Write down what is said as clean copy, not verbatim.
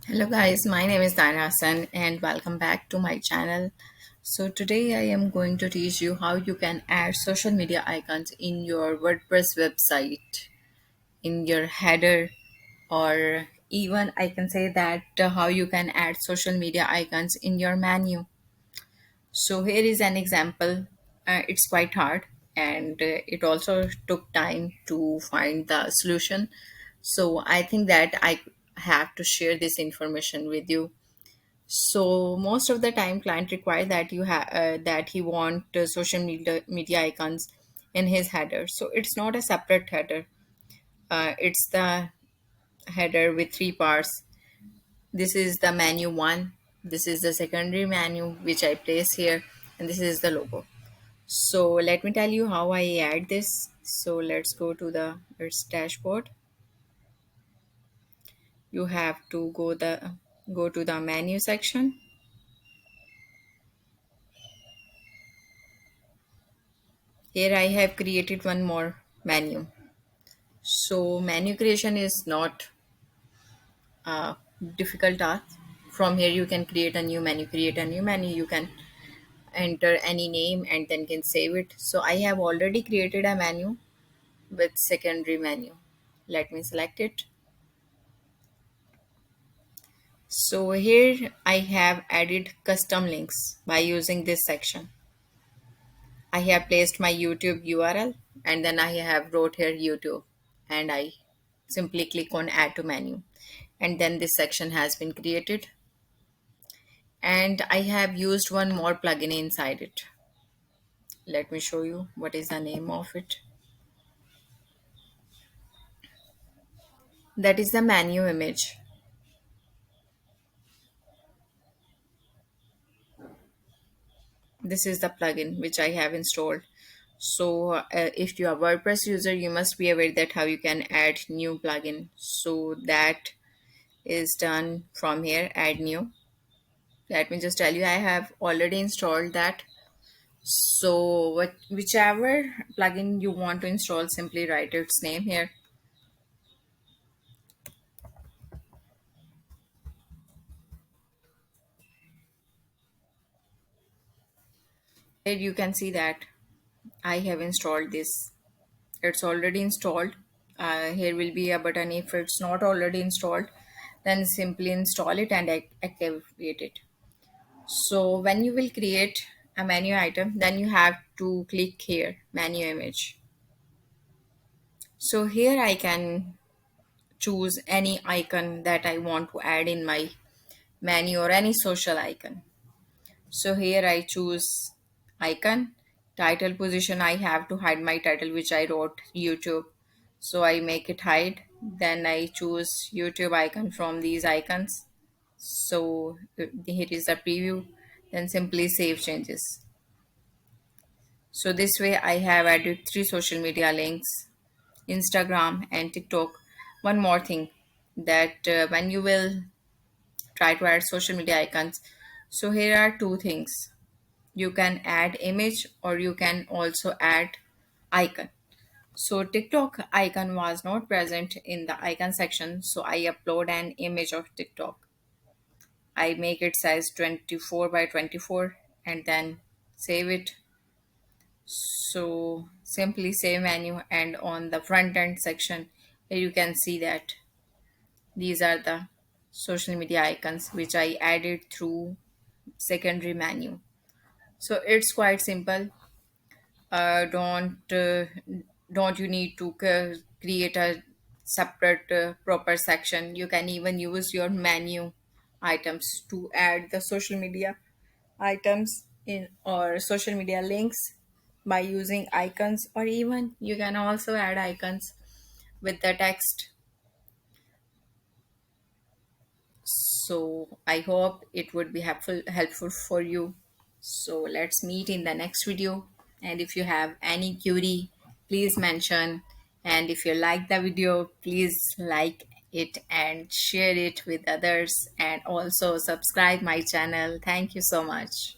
Hello guys, my name is Dana Hassan and welcome back to my channel. So today I am going to teach you how you can add social media icons in your WordPress website, in your header, or even I can say that how you can add social media icons in your menu. So here is an example. It's quite hard and it also took time to find the solution. So I think that I have to share this information with you. So most of the time, client require that that he want social media icons in his header. So it's not a separate header. It's the header with three parts. This is the menu one. This is the secondary menu which I place here, and this is the logo. So let me tell you how I add this. So let's go to the its dashboard. You have to go to the menu section. Here I have created one more menu. So menu creation is not a difficult task. From here you can create a new menu. You can enter any name and then can save it. So I have already created a menu with secondary menu. Let me select it. So here I have added custom links by using this section. I have placed my YouTube URL and then I have wrote here YouTube and I simply click on add to menu and then this section has been created and I have used one more plugin inside it. Let me show you what is the name of it. That is the menu image. This is the plugin which I have installed. So if you are WordPress user, you must be aware that how you can add new plugin. So that is done from here, add new. Let me just tell you, I have already installed that. So whichever plugin you want to install, simply write its name here. Here you can see that I have installed this. It's already installed. Here will be a button. If it's not already installed, then simply install it and activate it. So when you will create a menu item, then you have to click here, menu image. So here I can choose any icon that I want to add in my menu or any social icon. So here I choose icon, title position. I have to hide my title which I wrote YouTube. So I make it hide. Then I choose YouTube icon from these icons. So here is the preview. Then simply save changes. So this way I have added three social media links, Instagram and TikTok. One more thing that when you will try to add social media icons, so here are two things. You can add image or you can also add icon. So TikTok icon was not present in the icon section, so I upload an image of TikTok. I make it size 24 by 24 and then save it. So simply save menu and on the front end section here you can see that these are the social media icons which I added through secondary menu. So it's quite simple. Don't you need to create a separate proper section. You can even use your menu items to add the social media items in or social media links by using icons, or even you can also add icons with the text. So I hope it would be helpful for you. So let's meet in the next video, and if you have any query, please mention, and if you like the video, please like it and share it with others, and also subscribe my channel. Thank you so much.